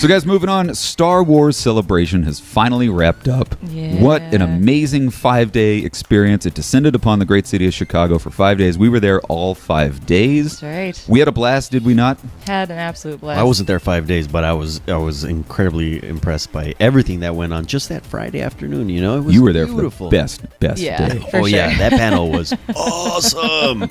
So, guys, moving on. Star Wars Celebration has finally wrapped up. Yeah. What an amazing 5-day experience. It descended upon the great city of Chicago for 5 days. We were there all 5 days. That's right. We had a blast, did we not? Had an absolute blast. I wasn't there 5 days, but I was incredibly impressed by everything that went on just that Friday afternoon. You know, it was You were there beautiful. for the best Yeah. day. For Yeah, sure. that panel was awesome.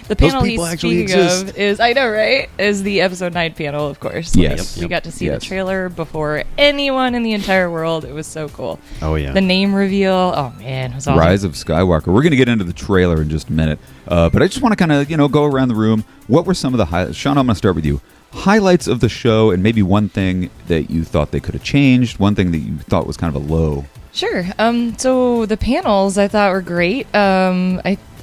The Those panel he's people actually speaking exist. of is, I know, right? Is the episode 9 panel, of course. Yes. We got to see Yes. the trailer before anyone in the entire world. It was so cool. Oh yeah. The name reveal. Oh, man. It was awesome. Rise of Skywalker. We're going to get into the trailer in just a minute. But I just want to kind of, go around the room. What were some of the highlights? Sean, I'm going to start with you. Highlights of the show, and maybe one thing that you thought they could have changed, one thing that you thought was kind of a low. Sure. So the panels I thought were great.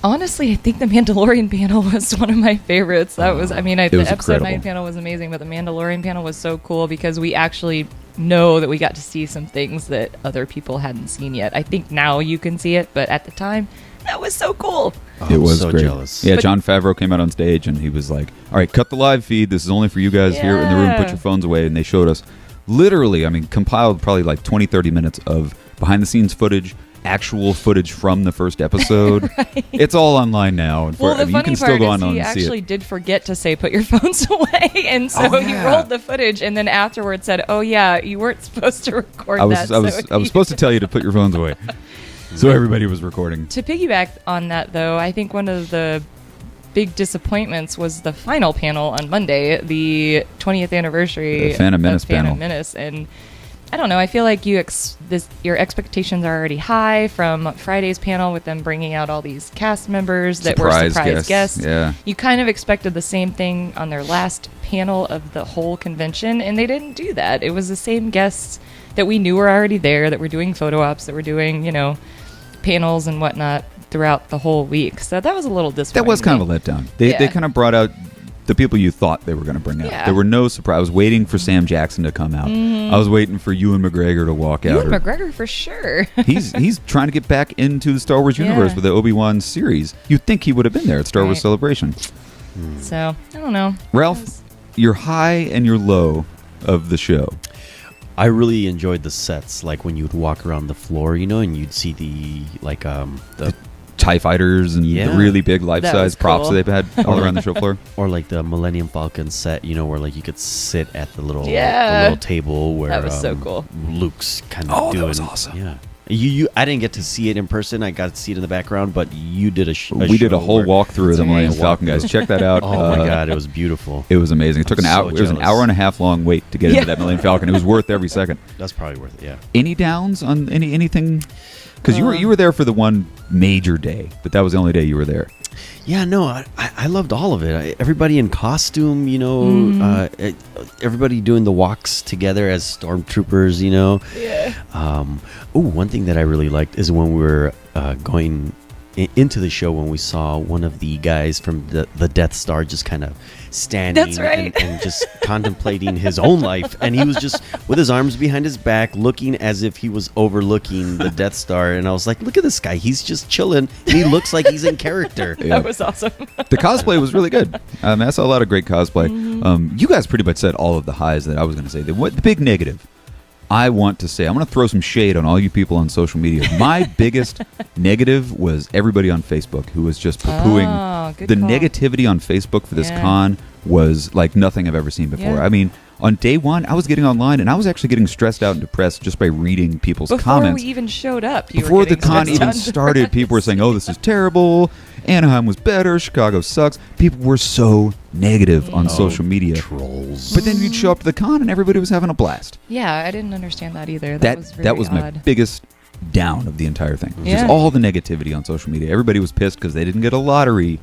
Honestly, I think the Mandalorian panel was one of my favorites. That was, the was episode 9 incredible. panel was amazing, but the Mandalorian panel was so cool because we actually know that we got to see some things that other people hadn't seen yet. I think now you can see it, but at the time, that was so cool. It was so great. jealous. Yeah, But- Jon Favreau came out on stage and he was like, all right, cut the live feed. This is only for you guys here in the room. Put Yeah. your phones away. And they showed us literally, compiled probably like 20, 30 minutes of behind-the-scenes footage, actual footage from the first episode. It's all online now. And Well, the you funny can still part go is on he and see actually it. did forget to say, put your phones away. And so Oh, he yeah. rolled the footage and then afterwards said, oh, yeah, you weren't supposed to record I was that. I was supposed to tell you to put your phones away. So everybody was recording. To piggyback on that, though, I think one of the big disappointments was the final panel on Monday, the 20th anniversary The Phantom Menace of Phantom panel. Menace. And I don't know, I feel like your expectations are already high from Friday's panel with them bringing out all these cast members that were surprise guests. Yeah. You kind of expected the same thing on their last panel of the whole convention, and they didn't do that. It was the same guests that we knew were already there, that were doing photo ops, that were doing, panels and whatnot throughout the whole week. So that was a little disappointing. That was kind of a letdown. They Yeah. kind of brought out the people you thought they were going to bring out. Yeah. There were no surprise. I was waiting for Sam Jackson to come out. I was waiting for Ewan McGregor to walk out. Ewan McGregor for sure. He's trying to get back into the Star Wars universe Yeah. with the Obi-Wan series. You'd think he would have been there at Star Wars Right. Celebration. So I don't know. Ralph, your high and your low of the show. I really enjoyed the sets, like when you'd walk around the floor, and you'd see the TIE fighters and the Yeah. really big That life-size was props cool. that they've had all around the show floor. or like the Millennium Falcon set, where like you could sit at the little table where That was so cool. Luke's kind of Oh, that doing. was awesome. Yeah. I didn't get to see it in person. I got to see it in the background, but you did We did a whole walkthrough of the That's Millennium right. Falcon, guys. Check that out. Oh my god, it was beautiful. It was amazing. It took an I'm hour. so It was an jealous. hour and a half long wait to get Yeah. into that Millennium Falcon. It was worth every second. That's probably worth it. Yeah. Any downs on anything? Because you were there for the one major day, but that was the only day you were there. Yeah, no, I loved all of it. Everybody in costume, everybody doing the walks together as stormtroopers, Yeah. One thing that I really liked is when we were going into the show, when we saw one of the guys from the Death Star just kind of standing That's right. and just contemplating his own life. And he was just with his arms behind his back, looking as if he was overlooking the Death Star. And I was like, look at this guy. He's just chilling. And he looks like he's in character. Yeah. That was awesome. The cosplay was really good. I saw a lot of great cosplay. You guys pretty much said all of the highs that I was going to say. The big negative, I want to say, I'm going to throw some shade on all you people on social media. My biggest negative was everybody on Facebook who was just poo-pooing. Oh, good The call. negativity on Facebook for this Yeah. con was like nothing I've ever seen before. Yeah. On day one, I was getting online, and I was actually getting stressed out and depressed just by reading people's Before comments. we even showed up, you Before were the getting con stressed even out. started, people were saying, "Oh, this is terrible. Anaheim was better. Chicago sucks." People were so negative on social media. Trolls. But then you'd show up to the con, and everybody was having a blast. Yeah, I didn't understand that either. That was very that was my odd. biggest down of the entire thing. Just Yeah. all the negativity on social media. Everybody was pissed because they didn't get a lottery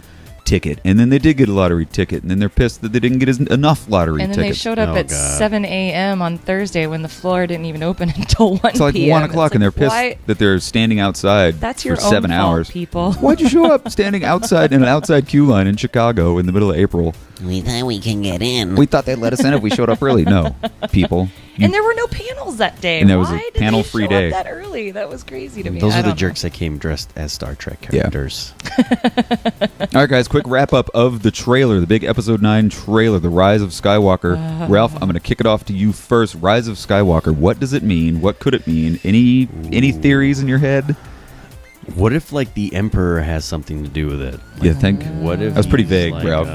ticket, and then they did get a lottery ticket, and then they're pissed that they didn't get enough lottery And then they tickets. showed up Oh, at God. 7 a.m. on Thursday when the floor didn't even open until 1 It's like p.m. 1 o'clock, It's and they're like, pissed why- that they're standing outside That's for your 7 own hours. fault, people. Why'd you show up standing outside in an outside queue line in Chicago in the middle of April We thought we can get in. We thought they'd let us in if we showed up early. No, people. And there were no panels that day. And there was a Why did panel-free they show day. up that early? That was crazy to me. Those I are the don't know. jerks that came dressed as Star Trek Yeah. characters. All right, guys, quick wrap up of the trailer, the big Episode 9 trailer, The Rise of Skywalker. Ralph, I'm going to kick it off to you first. Rise of Skywalker, what does it mean? What could it mean? Any theories in your head? What if like the Emperor has something to do with it? You think? What if That was pretty he's, vague, like, Ralph.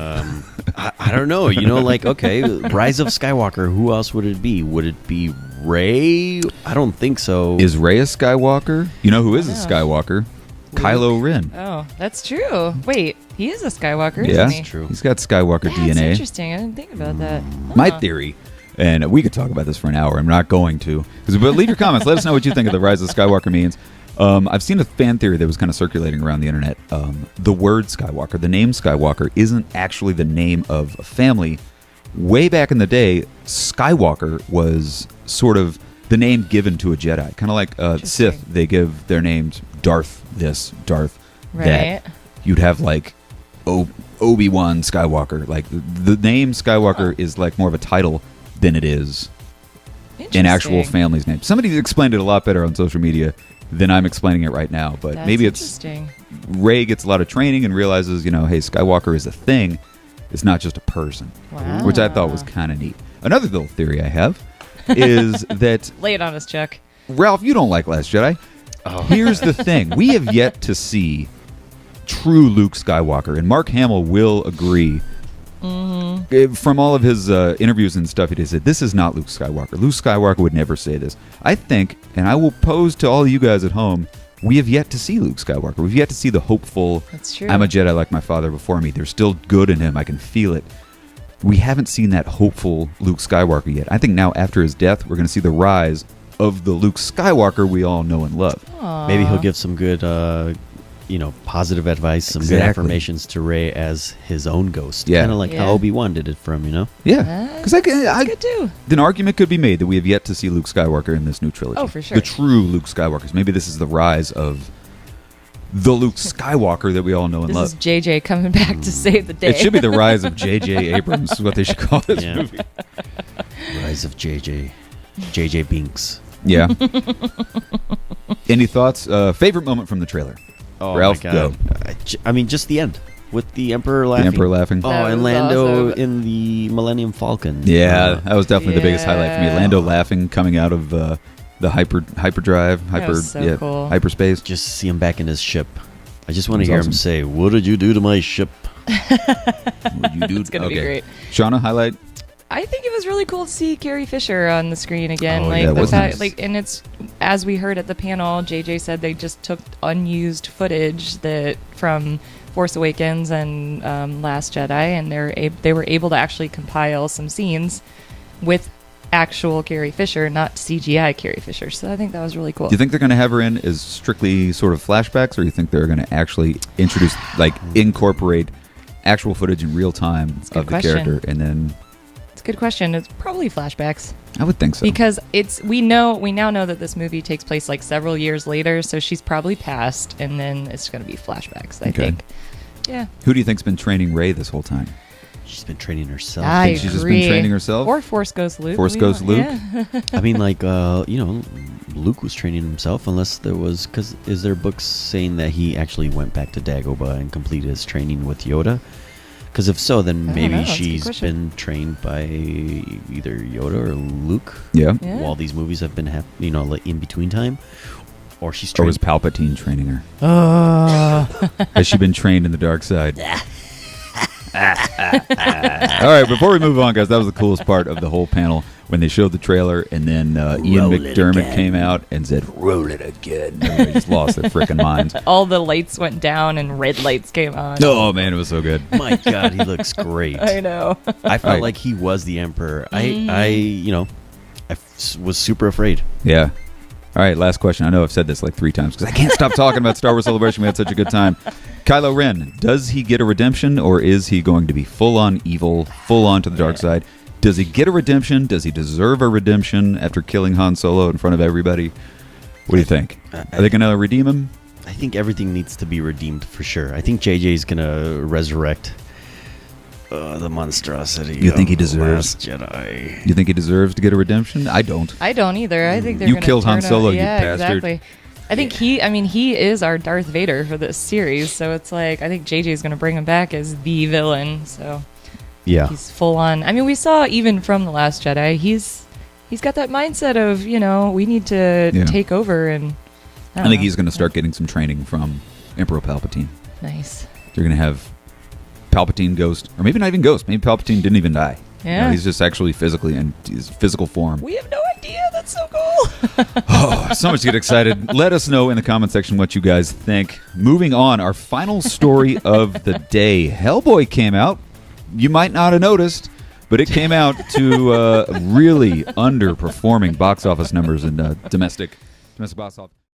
I don't know. You know, like, okay, Rise of Skywalker. Who else would it be? Would it be Rey? I don't think so. Is Rey a Skywalker? You know who is a I know. Skywalker? Kylo Ren. Oh, that's true. Wait, he is a Skywalker, Yeah, isn't he? true. He's got Skywalker That's DNA. interesting. I didn't think about that. My Huh. theory, and we could talk about this for an hour. I'm not going to. But leave your comments. Let us know what you think of the Rise of Skywalker means. I've seen a fan theory that was kind of circulating around the internet. The word Skywalker, the name Skywalker, isn't actually the name of a family. Way back in the day, Skywalker was sort of the name given to a Jedi. Kind of like Interesting. Sith, they give their names Darth this, Darth that. Right. You'd have like Obi-Wan Skywalker. Like the name Skywalker is like more of a title than it is an actual Interesting. family's name. Somebody explained it a lot better on social media than I'm explaining it right now. But That's maybe it's interesting. Rey gets a lot of training and realizes, hey, Skywalker is a thing. It's not just a person, Wow. which I thought was kind of neat. Another little theory I have is that Lay it on us, Chuck. Ralph, you don't like Last Jedi. Oh. Here's the thing: we have yet to see true Luke Skywalker, and Mark Hamill will agree. From all of his interviews and stuff, he said, this is not Luke Skywalker. Luke Skywalker would never say this. I think, and I will pose to all you guys at home, we have yet to see Luke Skywalker. We've yet to see the hopeful, That's true. I'm a Jedi like my father before me. There's still good in him. I can feel it. We haven't seen that hopeful Luke Skywalker yet. I think now, after his death, we're going to see the rise of the Luke Skywalker we all know and love. Aw. Maybe he'll give some good, positive advice, some good Exactly. affirmations to Rey as his own ghost. Yeah. Kind of like Yeah. how Obi-Wan did it from, Yeah. That's Because That's good too. an argument could be made that we have yet to see Luke Skywalker in this new trilogy. Oh, for sure. The true Luke Skywalkers. Maybe this is the rise of the Luke Skywalker that we all know and This love. is JJ coming back to save the day. It should be the rise of J.J. Abrams, is what they should call this Yeah. movie. Rise of JJ Binks. Yeah. Any thoughts? Favorite moment from the trailer? Oh, Ralph, my God. I mean, just the end with the Emperor laughing. The Emperor laughing. Oh, That and was Lando awesome. in the Millennium Falcon. Yeah, that was definitely the biggest highlight for me. Yeah. Lando laughing coming out of the hyperdrive, was so cool. hyperspace. Just see him back in his ship. I just want That's to hear awesome. him say, "What did you do to my ship?" What you do? It's gonna be great. Shauna, highlight. I think it was really cool to see Carrie Fisher on the screen again. Oh, like yeah, the that was fact, nice. like, and it's as we heard at the panel, JJ said they just took unused footage that from Force Awakens and Last Jedi, and they were able to actually compile some scenes with actual Carrie Fisher, not CGI Carrie Fisher. So I think that was really cool. Do you think they're going to have her in as strictly sort of flashbacks, or you think they're going to actually introduce, incorporate actual footage in real time That's a good of the question. character, and then It's a good question. It's probably flashbacks. I would think so. Because we now know that this movie takes place like several years later, so she's probably passed, and then it's going to be flashbacks. I Okay. think. Yeah, Who do you think's been training Rey this whole time? She's been training herself. I think she's just been agree. training herself? Or Force Ghost Luke. Force We Ghost don't- Luke? Yeah. I mean, Luke was training himself, unless there was, because is there books saying that he actually went back to Dagobah and completed his training with Yoda? Because if so, then I don't maybe know, that's a good she's question. been trained by either Yoda or Luke Yeah. Yeah. while these movies have been, like in between time, or she's Or trained. was Palpatine training her? Has she been trained in the dark side? All right, before we move on, guys, that was the coolest part of the whole panel when they showed the trailer, and then Ian Roll it McDermott again. came out and said, "Roll it again." Everybody just lost their freaking minds. All the lights went down and red lights came on. Oh man, it was so good. My God, he looks great. I know. I felt Right. like he was the Emperor. Mm-hmm. I was super afraid. Yeah. All right, last question. I know I've said this like 3 times because I can't stop talking about Star Wars Celebration. We had such a good time. Kylo Ren, does he get a redemption, or is he going to be full on evil, full on to the dark side? Does he get a redemption? Does he deserve a redemption after killing Han Solo in front of everybody? What do you think? Are they going to redeem him? I think everything needs to be redeemed for sure. I think JJ is gonna resurrect The monstrosity. You think he of deserves- Last Jedi. You think he deserves to get a redemption? I don't. I don't either. I think they're You gonna killed Han turn Solo, out- you yeah, bastard. Exactly. I think he is our Darth Vader for this series. So it's like I think JJ is going to bring him back as the villain. So Yeah. he's full on. I mean, we saw even from the Last Jedi, he's got that mindset of we need to Yeah. take over, and I think he's going to start getting some training from Emperor Palpatine. nice. They're going to have Palpatine Ghost, or maybe not even Ghost. Maybe Palpatine didn't even die. Yeah. He's just actually physically in his physical form. We have no idea. That's so cool. Oh, so much to get excited. Let us know in the comment section what you guys think. Moving on, our final story of the day. Hellboy came out. You might not have noticed, but it came out to really underperforming box office numbers in domestic box office.